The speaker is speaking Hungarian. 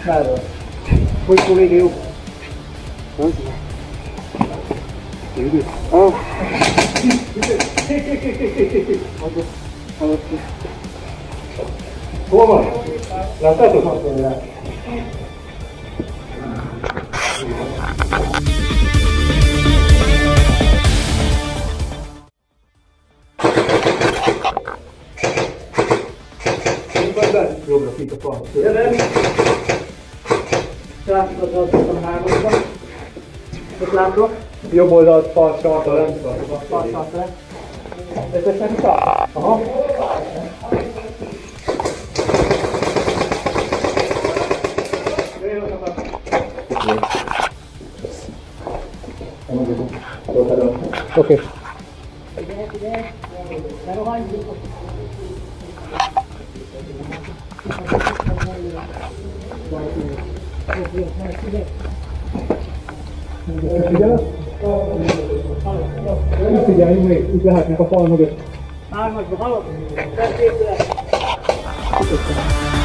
Merről? Hogy fog vége jó? Jövő? Ah! Hol van? Láttátok? Használni rá. Jobbra kint a fal. Jelen! Srácokat adtam a hármasba. Ott látok. Jobb oldalt fal sartra le. Fal sartra le. Összesen szal? Aha. Oké. Ne rohanj! Figyeljünk még, itt lehetnek a fal mögött. Hármasba halok? Köszönöm.